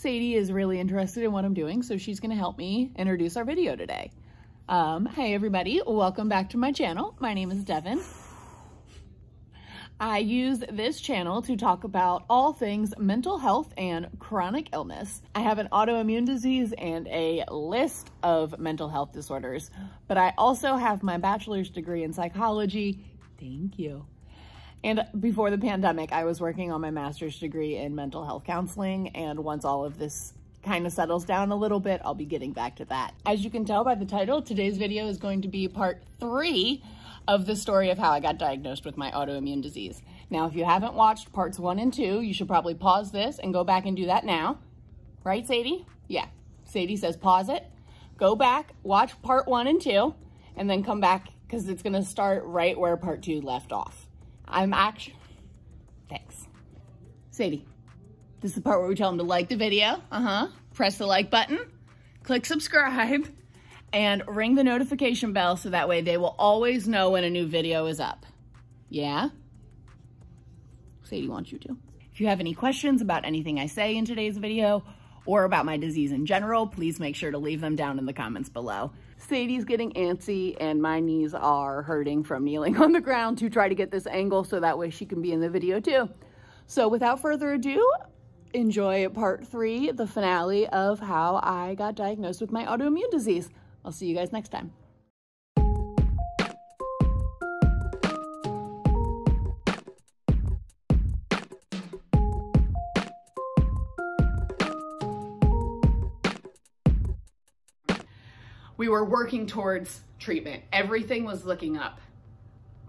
Sadie is really interested in what I'm doing, so she's gonna help me introduce our video today. Hey everybody, welcome back to my channel. My name is Devin. I use this channel to talk about all things mental health and chronic illness. I have an autoimmune disease and a list of mental health disorders, but I also have my bachelor's degree in psychology. Thank you. And before the pandemic, I was working on my master's degree in mental health counseling, and once all of this kind of settles down a little bit, I'll be getting back to that. As you can tell by the title, today's video is going to be part 3 of the story of how I got diagnosed with my autoimmune disease. Now, if you haven't watched parts 1 and 2, you should probably pause this and go back and do that now. Right, Sadie? Yeah. Sadie says pause it, go back, watch part 1 and 2, and then come back because it's going to start right where part 2 left off. Thanks. Sadie, this is the part where we tell them to like the video. Press the like button, click subscribe, and ring the notification bell so that way they will always know when a new video is up. Yeah? Sadie wants you to. If you have any questions about anything I say in today's video or about my disease in general, please make sure to leave them down in the comments below. Sadie's getting antsy and my knees are hurting from kneeling on the ground to try to get this angle so that way she can be in the video too. So without further ado, enjoy part 3, the finale of how I got diagnosed with my autoimmune disease. I'll see you guys next time. We were working towards treatment. Everything was looking up.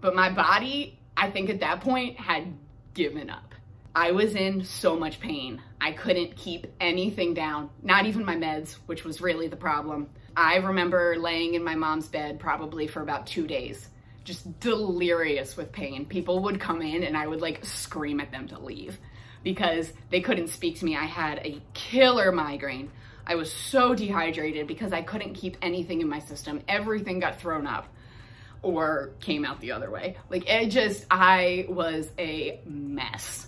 But my body, I think at that point, had given up. I was in so much pain. I couldn't keep anything down, not even my meds, which was really the problem. I remember laying in my mom's bed probably for about 2 days, just delirious with pain. People would come in and I would like scream at them to leave because they couldn't speak to me. I had a killer migraine. I was so dehydrated because I couldn't keep anything in my system. Everything got thrown up or came out the other way. I was a mess.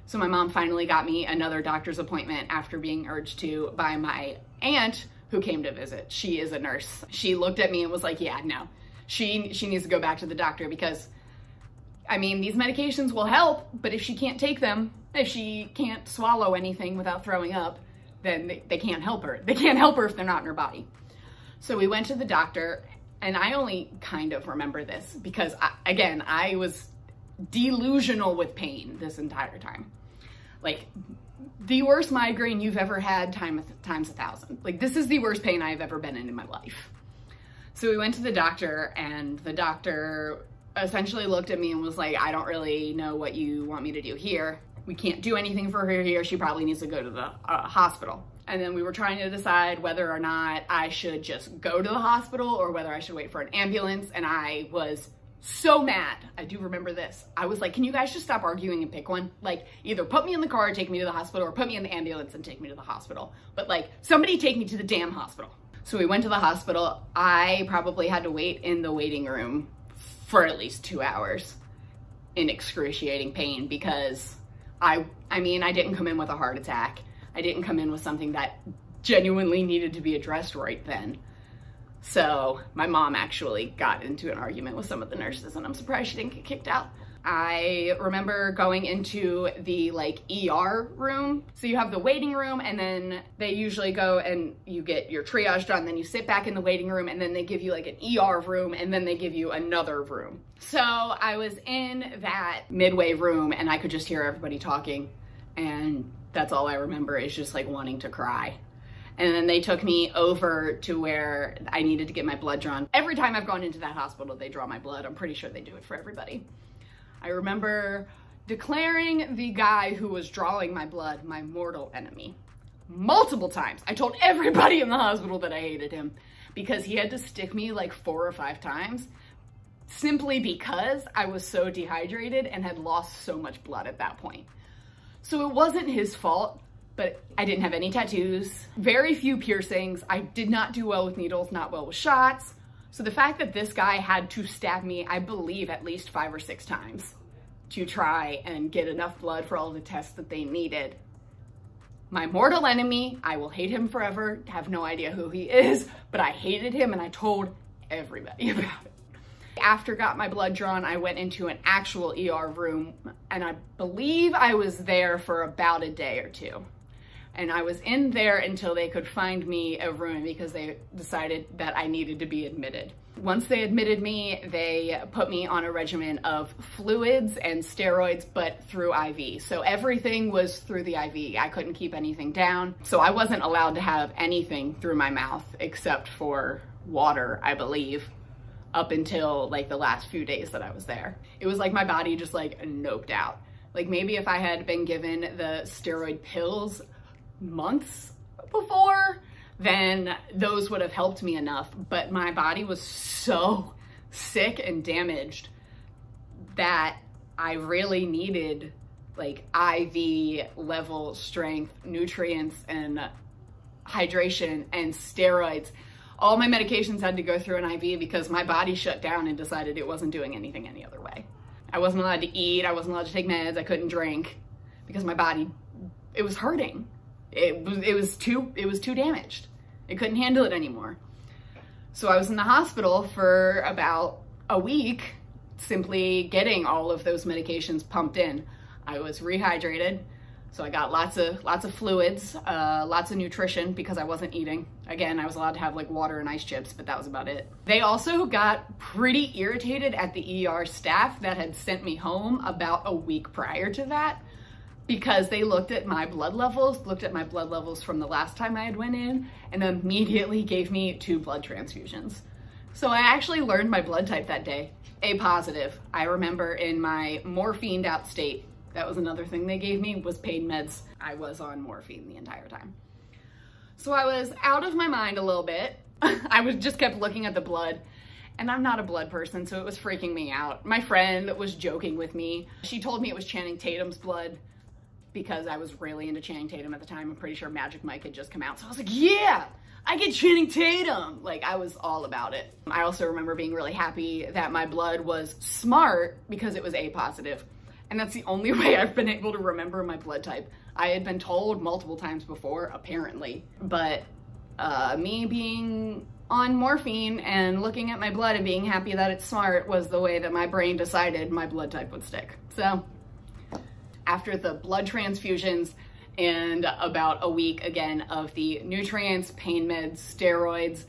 So my mom finally got me another doctor's appointment after being urged to by my aunt who came to visit. She is a nurse. She looked at me and was like, yeah, no, she needs to go back to the doctor because, I mean, these medications will help, but if she can't take them, if she can't swallow anything without throwing up, then they can't help her. They can't help her if they're not in her body. So we went to the doctor, and I only kind of remember this because, I was delusional with pain this entire time. Like, the worst migraine you've ever had times 1,000. Like, this is the worst pain I've ever been in my life. So we went to the doctor, and the doctor essentially looked at me and was like, I don't really know what you want me to do here. We can't do anything for her here. She probably needs to go to the hospital. And then we were trying to decide whether or not I should just go to the hospital or whether I should wait for an ambulance. And I was so mad. I do remember this. I was like, can you guys just stop arguing and pick one? Like, either put me in the car and take me to the hospital or put me in the ambulance and take me to the hospital. But like, somebody take me to the damn hospital. So we went to the hospital. I probably had to wait in the waiting room for at least 2 hours in excruciating pain because I didn't come in with a heart attack. I didn't come in with something that genuinely needed to be addressed right then. So my mom actually got into an argument with some of the nurses, and I'm surprised she didn't get kicked out. I remember going into the ER room. So you have the waiting room, and then they usually go and you get your triage done, then you sit back in the waiting room, and then they give you an ER room, and then they give you another room. So I was in that midway room and I could just hear everybody talking, and that's all I remember is just wanting to cry. And then they took me over to where I needed to get my blood drawn. Every time I've gone into that hospital, they draw my blood. I'm pretty sure they do it for everybody. I remember declaring the guy who was drawing my blood my mortal enemy multiple times. I told everybody in the hospital that I hated him because he had to stick me 4 or 5 times simply because I was so dehydrated and had lost so much blood at that point. So it wasn't his fault, but I didn't have any tattoos, very few piercings. I did not do well with needles, not well with shots. So the fact that this guy had to stab me, I believe, at least 5 or 6 times to try and get enough blood for all the tests that they needed my mortal enemy. I will hate him forever, have no idea who he is, but I hated him and I told everybody about it. After got my blood drawn, I went into an actual ER room, and I believe I was there for about a day or two. And I was in there until they could find me a room because they decided that I needed to be admitted. Once they admitted me, they put me on a regimen of fluids and steroids, but through IV. So everything was through the IV. I couldn't keep anything down. So I wasn't allowed to have anything through my mouth except for water, I believe, up until like the last few days that I was there. It was like my body just like noped out. Like maybe if I had been given the steroid pills months before, then those would have helped me enough. But my body was so sick and damaged that I really needed like IV level strength nutrients and hydration and steroids. All my medications had to go through an IV because my body shut down and decided it wasn't doing anything any other way. I wasn't allowed to eat, I wasn't allowed to take meds, I couldn't drink because my body, it was hurting. It was too damaged. It couldn't handle it anymore. So I was in the hospital for about a week, simply getting all of those medications pumped in. I was rehydrated, so I got lots of fluids, lots of nutrition because I wasn't eating. Again, I was allowed to have like water and ice chips, but that was about it. They also got pretty irritated at the ER staff that had sent me home about a week prior to that, because they looked at my blood levels from the last time I had went in, and immediately gave me 2 blood transfusions. So I actually learned my blood type that day, A positive. I remember in my morphined out state, that was another thing they gave me, was pain meds. I was on morphine the entire time. So I was out of my mind a little bit. Just kept looking at the blood, and I'm not a blood person, so it was freaking me out. My friend was joking with me. She told me it was Channing Tatum's blood, because I was really into Channing Tatum at the time. I'm pretty sure Magic Mike had just come out. So I was like, yeah, I get Channing Tatum. Like, I was all about it. I also remember being really happy that my blood was smart because it was A positive. And that's the only way I've been able to remember my blood type. I had been told multiple times before, apparently, but me being on morphine and looking at my blood and being happy that it's smart was the way that my brain decided my blood type would stick. So after the blood transfusions and about a week again of the nutrients, pain meds, steroids,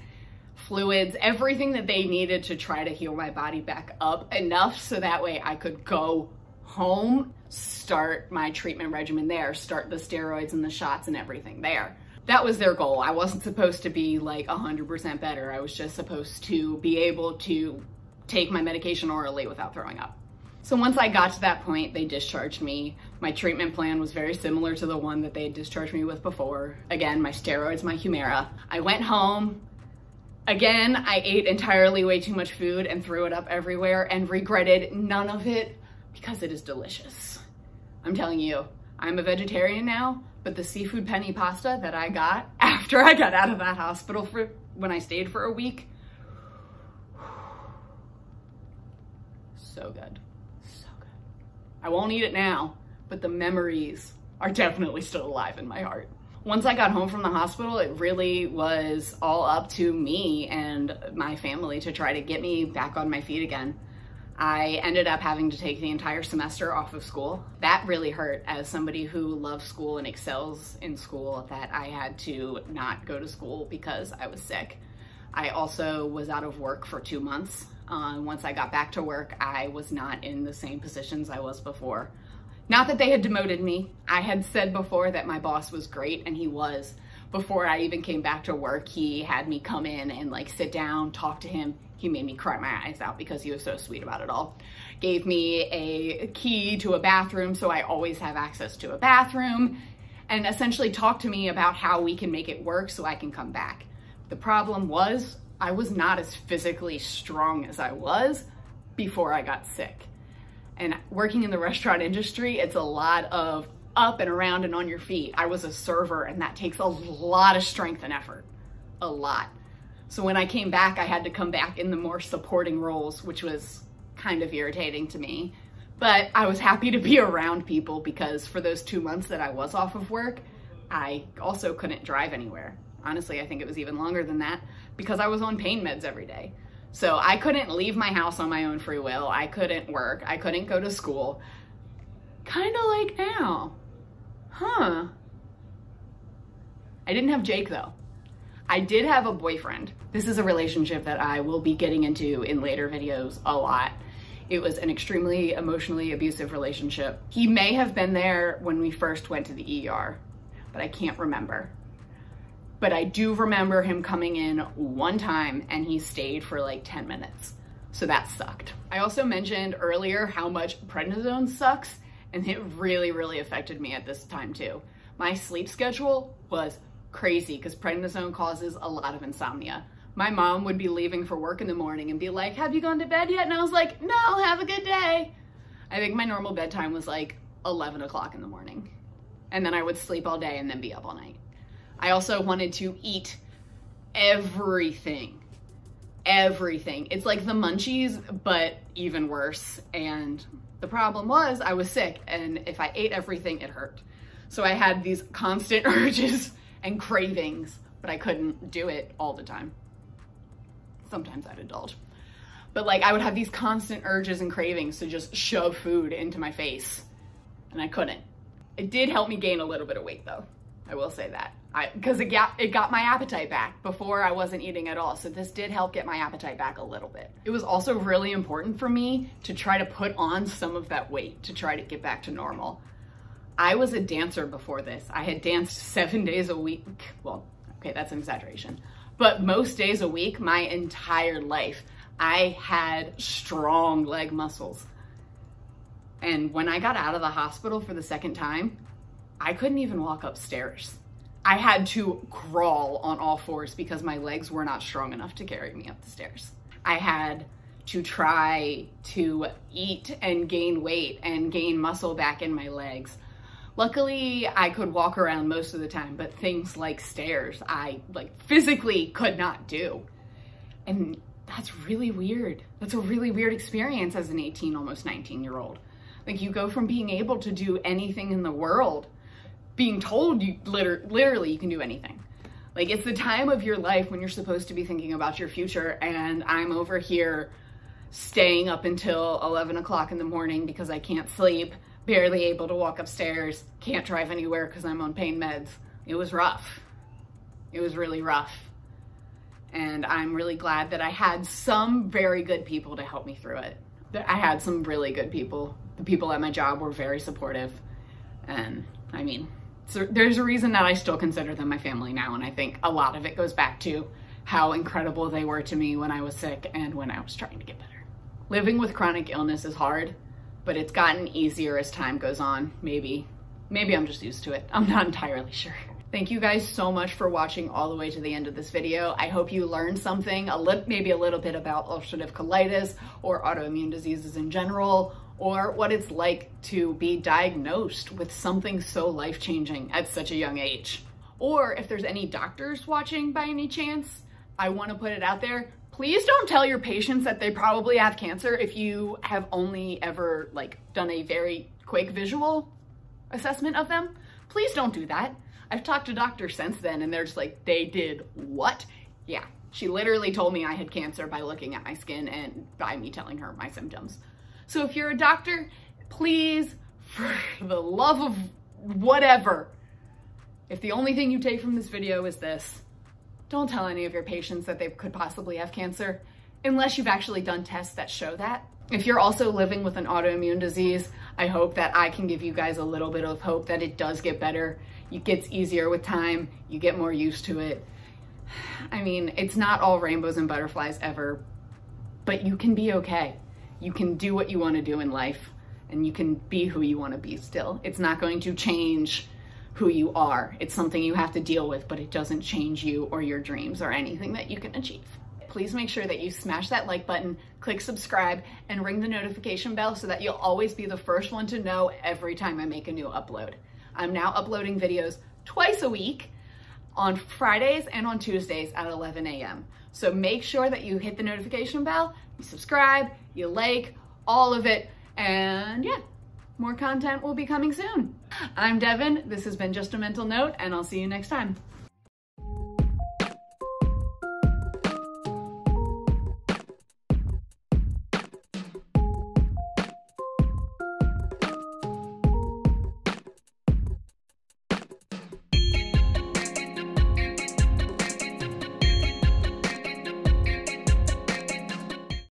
fluids, everything that they needed to try to heal my body back up enough so that way I could go home, start my treatment regimen there, start the steroids and the shots and everything there. That was their goal. I wasn't supposed to be like 100% better. I was just supposed to be able to take my medication orally without throwing up. So once I got to that point, they discharged me. My treatment plan was very similar to the one that they had discharged me with before. Again, my steroids, my Humira. I went home. Again, I ate entirely way too much food and threw it up everywhere and regretted none of it because it is delicious. I'm telling you, I'm a vegetarian now, but the seafood penny pasta that I got after I got out of that hospital when I stayed for a week, so good. I won't eat it now, but the memories are definitely still alive in my heart. Once I got home from the hospital, it really was all up to me and my family to try to get me back on my feet again. I ended up having to take the entire semester off of school. That really hurt as somebody who loves school and excels in school, that I had to not go to school because I was sick. I also was out of work for 2 months. Once I got back to work, I was not in the same positions I was before. Not that they had demoted me. I had said before that my boss was great, and he was. Before I even came back to work, he had me come in and like sit down, talk to him. He made me cry my eyes out because he was so sweet about it all. Gave me a key to a bathroom, so I always have access to a bathroom, and essentially talked to me about how we can make it work so I can come back. The problem was, I was not as physically strong as I was before I got sick. And working in the restaurant industry, it's a lot of up and around and on your feet. I was a server, and that takes a lot of strength and effort, a lot. So when I came back, I had to come back in the more supporting roles, which was kind of irritating to me. But I was happy to be around people because for those 2 months that I was off of work, I also couldn't drive anywhere. Honestly, I think it was even longer than that because I was on pain meds every day. So I couldn't leave my house on my own free will. I couldn't work. I couldn't go to school. Kind of like now. Huh. I didn't have Jake though. I did have a boyfriend. This is a relationship that I will be getting into in later videos a lot. It was an extremely emotionally abusive relationship. He may have been there when we first went to the ER, but I can't remember. But I do remember him coming in one time and he stayed for like 10 minutes. So that sucked. I also mentioned earlier how much prednisone sucks, and it really, really affected me at this time too. My sleep schedule was crazy because prednisone causes a lot of insomnia. My mom would be leaving for work in the morning and be like, have you gone to bed yet? And I was like, no, have a good day. I think my normal bedtime was like 11 o'clock in the morning. And then I would sleep all day and then be up all night. I also wanted to eat everything. Everything. It's like the munchies, but even worse. And the problem was I was sick, and if I ate everything, it hurt. So I had these constant urges and cravings, but I couldn't do it all the time. Sometimes I'd indulge. But like I would have these constant urges and cravings to just shove food into my face, and I couldn't. It did help me gain a little bit of weight though. I will say that. Because it got my appetite back. Before I wasn't eating at all. So this did help get my appetite back a little bit. It was also really important for me to try to put on some of that weight to try to get back to normal. I was a dancer before this. I had danced 7 days a week. Well, okay, that's an exaggeration. But most days a week, my entire life, I had strong leg muscles. And when I got out of the hospital for the second time, I couldn't even walk upstairs. I had to crawl on all fours because my legs were not strong enough to carry me up the stairs. I had to try to eat and gain weight and gain muscle back in my legs. Luckily, I could walk around most of the time, but things like stairs, I like physically could not do. And that's really weird. That's a really weird experience as an 18, almost 19-year-old. Like you go from being able to do anything in the world, being told you literally you can do anything. Like it's the time of your life when you're supposed to be thinking about your future, and I'm over here staying up until 11 o'clock in the morning because I can't sleep, barely able to walk upstairs, can't drive anywhere because I'm on pain meds. It was rough. It was really rough. And I'm really glad that I had some very good people to help me through it. I had some really good people. The people at my job were very supportive. And I mean, so there's a reason that I still consider them my family now, and I think a lot of it goes back to how incredible they were to me when I was sick and when I was trying to get better. Living with chronic illness is hard, but it's gotten easier as time goes on. Maybe I'm just used to it. I'm not entirely sure. Thank you guys so much for watching all the way to the end of this video. I hope you learned something, maybe a little bit about ulcerative colitis or autoimmune diseases in general, or what it's like to be diagnosed with something so life-changing at such a young age. Or if there's any doctors watching by any chance, I want to put it out there. Please don't tell your patients that they probably have cancer if you have only ever like done a very quick visual assessment of them. Please don't do that. I've talked to doctors since then and they're just like, they did what? Yeah, she literally told me I had cancer by looking at my skin and by me telling her my symptoms. So if you're a doctor, please, for the love of whatever, if the only thing you take from this video is this, don't tell any of your patients that they could possibly have cancer unless you've actually done tests that show that. If you're also living with an autoimmune disease, I hope that I can give you guys a little bit of hope that it does get better. It gets easier with time. You get more used to it. I mean, it's not all rainbows and butterflies ever, but you can be okay. You can do what you want to do in life, and you can be who you want to be still. It's not going to change who you are. It's something you have to deal with, but it doesn't change you or your dreams or anything that you can achieve. Please make sure that you smash that like button, click subscribe, and ring the notification bell so that you'll always be the first one to know every time I make a new upload. I'm now uploading videos twice a week on Fridays and on Tuesdays at 11 a.m. So make sure that you hit the notification bell, you subscribe, you like, all of it, and yeah, more content will be coming soon. I'm Devin. This has been Just a Mental Note, and I'll see you next time.